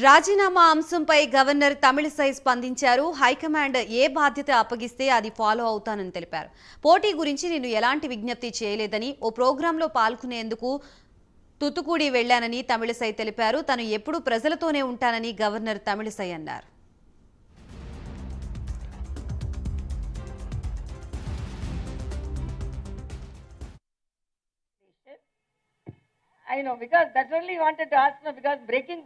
రాజీనామా అంశంపై గవర్నర్ తమిళిసై స్పందించారు. హైకమాండ్ ఏ బాధ్యత అప్పగిస్తే అది ఫాలో అవుతానని తెలిపారు. పోటీ గురించి నేను ఎలాంటి విజ్ఞప్తి చేయలేదని, ఓ ప్రోగ్రాంలో పాల్గొనేందుకు తుతుకుడి వెళ్లానని తమిళిసై తెలిపారు. తను ఎప్పుడూ ప్రజలతోనే ఉంటానని గవర్నర్ తమిళిసై అన్నారు. I know, because that's only you wanted to ask me, because breaking.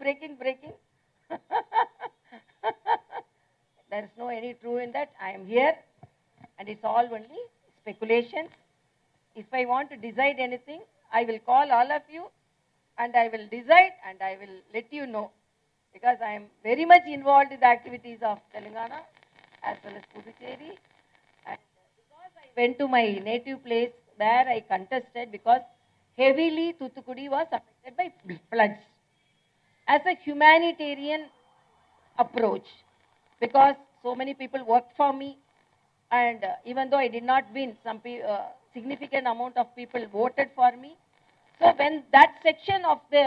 There is no any true in that. I am here and it's all only speculations. If I want to decide anything, I will call all of you and I will decide and I will let you know. Because I am very much involved in the activities of Telangana as well as Puducherry. And because I went to my native place, there I contested because heavily Thoothukudi was affected by floods. As a humanitarian approach, because so many people worked for me, and even though I did not win, some significant amount of people voted for me. So when that section of the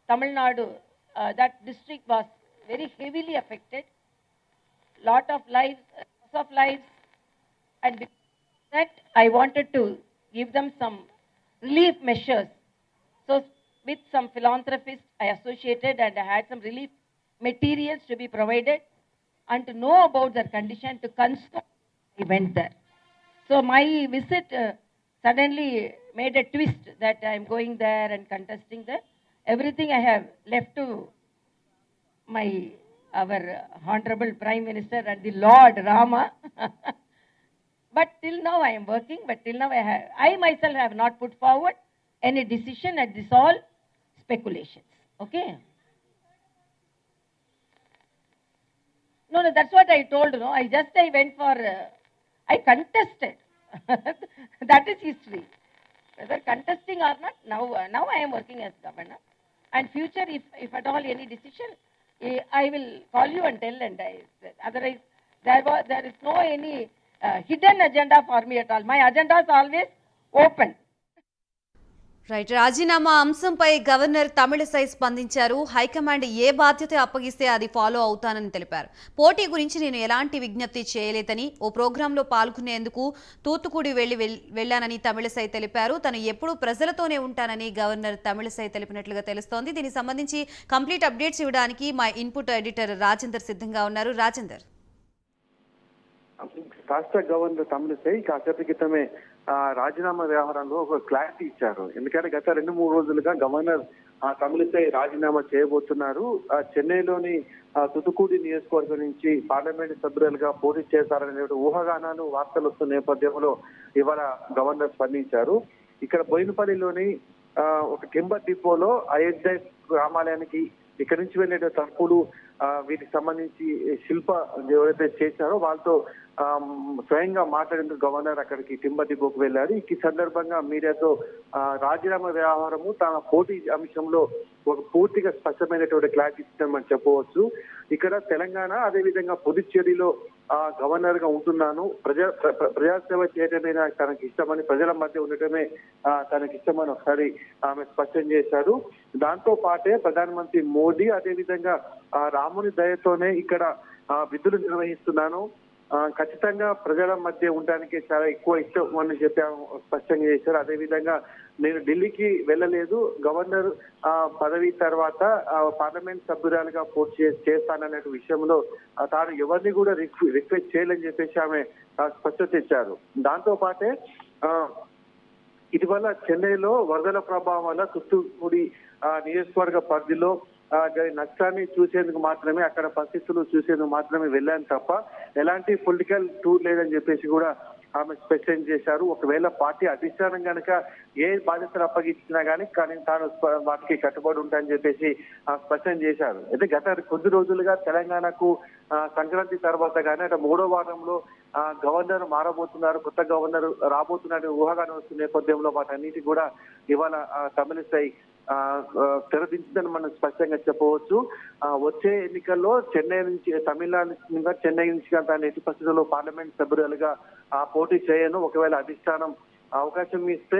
Tamil Nadu, that district was very heavily affected, lot of lives, loss of lives, and because of that I wanted to give them some relief measures. So with some philanthropists I associated and I had some relief materials to be provided and to know about their condition, to consult, I went there. So my visit suddenly made a twist that I am going there and contesting there. Everything I have left to our Honorable Prime Minister and the Lord Rama. But till now I am working, but till now I myself have not put forward any decision, and this all speculations. Okay? No, that's what I told, no. I went for, I contested. That is history. Whether contesting or not, now I am working as governor. And future, if at all any decision, I will call you and tell, and otherwise there is no any hidden agenda for me at all. My agenda is always open. Right. రాజీనామా అంశంపై governor Tamilisai స్పందించారు. High command ఏ బాధ్యత అప్పగిస్తే అది follow అవుతానని తెలిపారు. పోటీ గురించి నేను ఎలాంటి విజ్ఞప్తి చేయలేదని, ఓ ప్రోగ్రాంలో పాల్గొనేందుకు తూత్తుకుడి వెళ్లానని తమిళిసై తెలిపారు. తను ఎప్పుడూ ప్రజలతోనే ఉంటానని గవర్నర్ తమిళిసై తెలిపినట్లుగా తెలుస్తోంది. దీనికి సంబంధించి కంప్లీట్ అప్డేట్స్ ఇవ్వడానికి మా ఇన్పుట్ ఎడిటర్ రాజేందర్ సిద్ధంగా ఉన్నారు. రాజేందర్. రాష్ట్ర గవర్నర్ తమిళిసై కాసేపటి క్రితమే రాజీనామా వ్యవహారంలో ఒక క్లారిటీ ఇచ్చారు. ఎందుకంటే గత 2-3 రోజులుగా గవర్నర్ తమిళిసై రాజీనామా చేయబోతున్నారు. చెన్నైలోని తుతుకుడి నియోజకవర్గం నుంచి పార్లమెంట్ సభ్యులుగా పోటీ చేశారనే ఊహాగానాలు వార్తలు వస్తున్న నేపథ్యంలో ఇవాళ గవర్నర్ స్పందించారు. ఇక్కడ బోయినపల్లిలోని ఒక టింబర్ డిపోలో అయోధ్య రామాలయానికి ఇక్కడి నుంచి వెళ్ళే తలుపులు వీటికి సంబంధించి శిల్ప ఎవరైతే చేశారో వాళ్ళతో స్వయంగా మాట్లాడేందుకు గవర్నర్ అక్కడికి టింబర్ డిపోకు వెళ్ళారు. ఈ సందర్భంగా మీడియాతో రాజీనామా వ్యవహారము తన పోటీ అంశంలో ఒక పూర్తిగా స్పష్టమైనటువంటి క్లారిటీ ఇస్తామని చెప్పవచ్చు. ఇక్కడ తెలంగాణ అదేవిధంగా పుదుచ్చేరిలో గవర్నర్ గా ఉంటున్నాను, ప్రజాసేవ చేయడమే తనకి ఇష్టమని, ప్రజల మధ్య ఉండటమే తనకి ఇష్టమని ఒకసారి ఆమె స్పష్టం చేశారు. దాంతో పాటే ప్రధానమంత్రి మోడీ అదేవిధంగా రాముని దయతోనే ఇక్కడ విధులు నిర్వహిస్తున్నాను, ఖచ్చితంగా ప్రజల మధ్య ఉండడానికి చాలా ఎక్కువ ఇష్టం అని చెప్పి స్పష్టంగా చేశారు. అదేవిధంగా నేను ఢిల్లీకి వెళ్ళలేదు, గవర్నర్ పదవి తర్వాత పార్లమెంట్ సభ్యురాలుగా పోటీ చేస్తాననే విషయంలో తాను ఎవరిని కూడా రిక్వెస్ట్ చేయాలని చెప్పేసి ఆమె స్పష్టత ఇచ్చారు. దాంతో పాటే ఇటీవల చెన్నైలో వరదల ప్రభావం వల్ల తుత్తుకుడి నియోజకవర్గ పరిధిలో నష్టాన్ని చూసేందుకు మాత్రమే, అక్కడ పరిస్థితులు చూసేందుకు మాత్రమే వెళ్ళాను తప్ప ఎలాంటి పొలిటికల్ టూర్ లేదని చెప్పేసి కూడా ఆమె స్పష్టం చేశారు. ఒకవేళ పార్టీ అధిష్టానం కనుక ఏ బాధ్యతలు అప్పగించినా కానీ తాను వాటికి కట్టుబడి ఉంటాయని చెప్పేసి స్పష్టం చేశారు. అయితే గత కొద్ది రోజులుగా తెలంగాణకు సంక్రాంతి తర్వాత కానీ అటు 3వ వారంలో గవర్నర్ మారబోతున్నారు, కొత్త గవర్నర్ రాబోతున్నారు ఊహాగానం వస్తున్న నేపథ్యంలో వాటన్నిటి కూడా ఇవాళ తమిళిసై తెరదించిందని మనం స్పష్టంగా చెప్పవచ్చు. వచ్చే ఎన్నికల్లో చెన్నై నుంచి తమిళనాడు చెన్నై నుంచి తాను ఎట్టి పరిస్థితుల్లో పార్లమెంట్ సభ్యురాలుగా పోటీ చేయను, ఒకవేళ అధిష్టానం అవకాశం ఇస్తే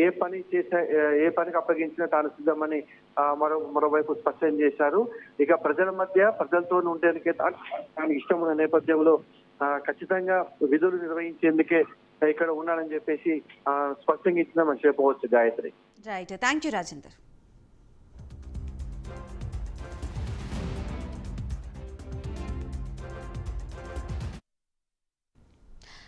ఏ పనికి అప్పగించినా తాను సిద్ధమని మరోవైపు స్పష్టం చేశారు. ఇక ప్రజల మధ్య ప్రజలతో ఉండేందుకే తాను ఇష్టం ఉన్న నేపథ్యంలో ఖచ్చితంగా విధులు నిర్వహించేందుకే ఇక్కడ ఉన్నానని చెప్పేసి స్పష్టంగా ఇచ్చిందని మనం చెప్పవచ్చు. Gayatri. Right, thank you Rajender.